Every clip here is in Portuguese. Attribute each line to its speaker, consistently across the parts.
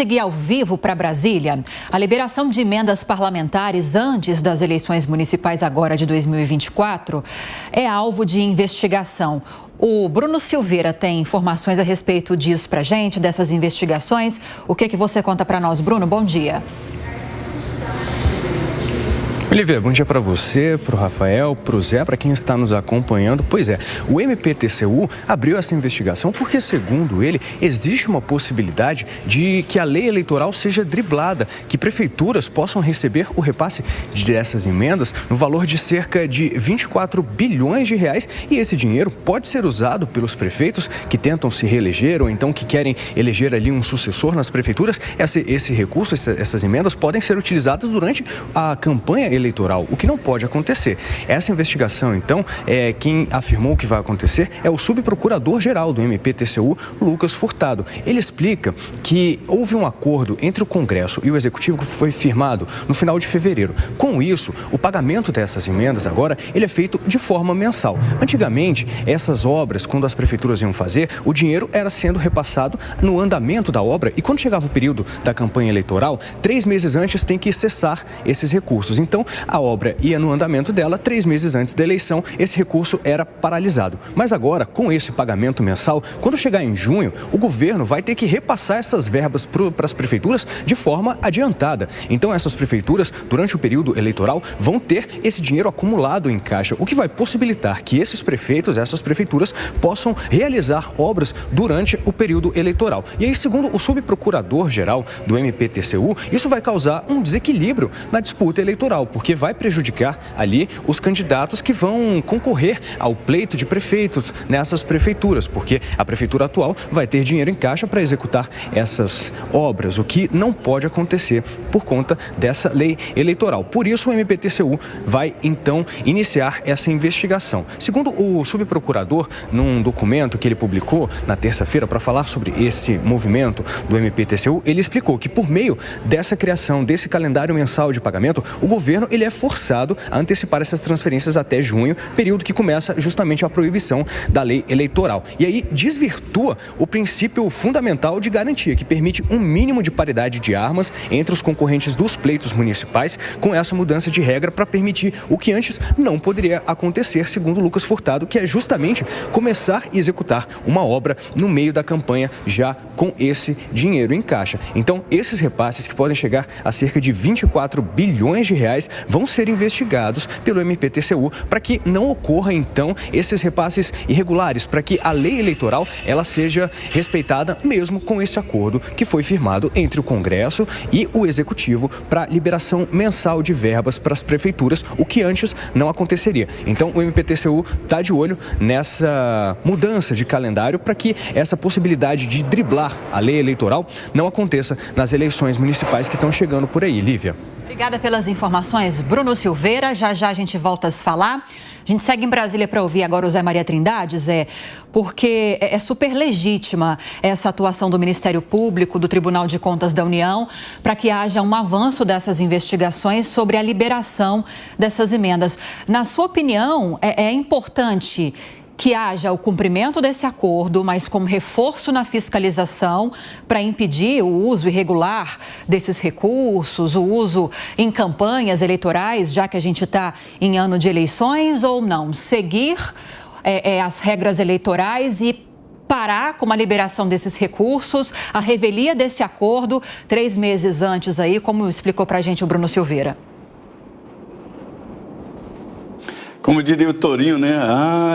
Speaker 1: seguir ao vivo para Brasília. A liberação de emendas parlamentares antes das eleições municipais agora de 2024 é alvo de investigação. O Bruno Silveira tem informações a respeito disso para a gente, dessas investigações. O que você conta para nós, Bruno? Bom dia.
Speaker 2: Olivia, bom dia para você, para o Rafael, para o Zé, para quem está nos acompanhando. Pois é, o MPTCU abriu essa investigação porque, segundo ele, existe uma possibilidade de que a lei eleitoral seja driblada, que prefeituras possam receber o repasse dessas emendas no valor de cerca de 24 bilhões de reais, e esse dinheiro pode ser usado pelos prefeitos que tentam se reeleger ou então que querem eleger ali um sucessor nas prefeituras. Esse recurso, essas emendas podem ser utilizadas durante a campanha eleitoral, o que não pode acontecer. Essa investigação, então, quem afirmou que vai acontecer é o subprocurador-geral do MPTCU, Lucas Furtado. Ele explica que houve um acordo entre o Congresso e o Executivo que foi firmado no final de fevereiro. Com isso, o pagamento dessas emendas agora, ele é feito de forma mensal. Antigamente, essas obras, quando as prefeituras iam fazer, o dinheiro era sendo repassado no andamento da obra, e quando chegava o período da campanha eleitoral, 3 meses antes tem que cessar esses recursos. Então, a obra ia no andamento dela, 3 meses antes da eleição, esse recurso era paralisado. Mas agora, com esse pagamento mensal, quando chegar em junho, o governo vai ter que repassar essas verbas para as prefeituras de forma adiantada. Então, essas prefeituras, durante o período eleitoral, vão ter esse dinheiro acumulado em caixa, o que vai possibilitar que esses prefeitos, essas prefeituras, possam realizar obras durante o período eleitoral. E aí, segundo o subprocurador-geral do MPTCU, isso vai causar um desequilíbrio na disputa eleitoral, porque vai prejudicar ali os candidatos que vão concorrer ao pleito de prefeitos nessas prefeituras, porque a prefeitura atual vai ter dinheiro em caixa para executar essas obras, o que não pode acontecer por conta dessa lei eleitoral. Por isso, o MPTCU vai, então, iniciar essa investigação. Segundo o subprocurador, num documento que ele publicou na terça-feira para falar sobre esse movimento do MPTCU, ele explicou que, por meio dessa criação, desse calendário mensal de pagamento, o governo ele é forçado a antecipar essas transferências até junho, período que começa justamente a proibição da lei eleitoral. E aí desvirtua o princípio fundamental de garantia, que permite um mínimo de paridade de armas entre os concorrentes dos pleitos municipais, com essa mudança de regra para permitir o que antes não poderia acontecer, segundo Lucas Furtado, que é justamente começar e executar uma obra no meio da campanha já com esse dinheiro em caixa. Então, esses repasses, que podem chegar a cerca de 24 bilhões de reais, vão ser investigados pelo MPTCU para que não ocorra, então, esses repasses irregulares, para que a lei eleitoral ela seja respeitada mesmo com esse acordo que foi firmado entre o Congresso e o Executivo para liberação mensal de verbas para as prefeituras, o que antes não aconteceria. Então, o MPTCU está de olho nessa mudança de calendário para que essa possibilidade de driblar a lei eleitoral não aconteça nas eleições municipais que estão chegando por aí, Lívia.
Speaker 1: Obrigada pelas informações, Bruno Silveira. Já já a gente volta a se falar. A gente segue em Brasília para ouvir agora o Zé Maria Trindade, Zé, porque é super legítima essa atuação do Ministério Público, do Tribunal de Contas da União, para que haja um avanço dessas investigações sobre a liberação dessas emendas. Na sua opinião, é importante que haja o cumprimento desse acordo, mas como reforço na fiscalização para impedir o uso irregular desses recursos, o uso em campanhas eleitorais, já que a gente está em ano de eleições, ou não? Seguir as regras eleitorais e parar com a liberação desses recursos, a revelia desse acordo 3 meses antes aí, como explicou para a gente o Bruno Silveira.
Speaker 3: Como diria o Torinho, né?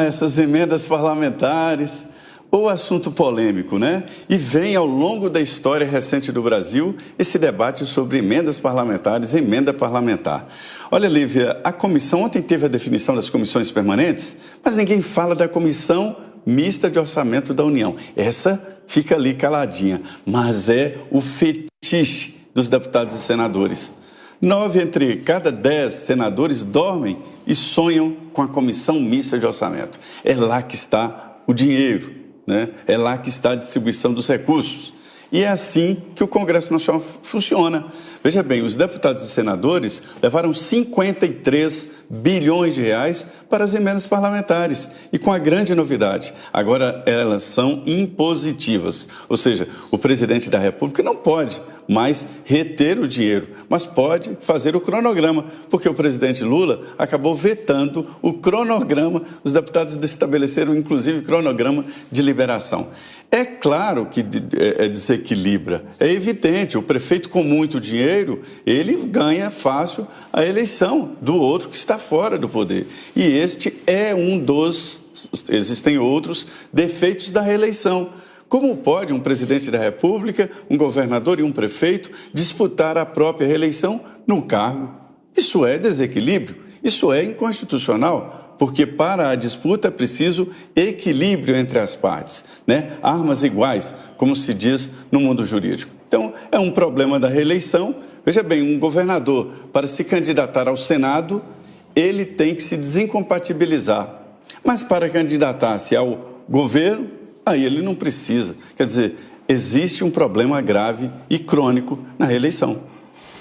Speaker 3: Essas emendas parlamentares, ou assunto polêmico, né? E vem ao longo da história recente do Brasil esse debate sobre emendas parlamentares, emenda parlamentar. Olha, Lívia, a comissão, ontem teve a definição das comissões permanentes, mas ninguém fala da comissão mista de orçamento da União. Essa fica ali caladinha, mas é o fetiche dos deputados e senadores. 9 entre cada 10 senadores dormem e sonham com a comissão mista de orçamento. É lá que está o dinheiro, né? É lá que está a distribuição dos recursos. E é assim que o Congresso Nacional funciona. Veja bem, os deputados e senadores levaram 53 bilhões de reais para as emendas parlamentares. E com a grande novidade, agora elas são impositivas. Ou seja, o presidente da República não pode mais reter o dinheiro, mas pode fazer o cronograma, porque o presidente Lula acabou vetando o cronograma, os deputados estabeleceram inclusive cronograma de liberação. É claro que desequilibra, é evidente, o prefeito com muito dinheiro, ele ganha fácil a eleição do outro que está fora do poder. E este é existem outros defeitos da reeleição. Como pode um presidente da República, um governador e um prefeito disputar a própria reeleição no cargo? Isso é desequilíbrio, isso é inconstitucional. Porque para a disputa é preciso equilíbrio entre as partes, né? Armas iguais, como se diz no mundo jurídico. Então, é um problema da reeleição. Veja bem, um governador, para se candidatar ao Senado, ele tem que se desincompatibilizar. Mas para candidatar-se ao governo, aí ele não precisa. Quer dizer, existe um problema grave e crônico na reeleição.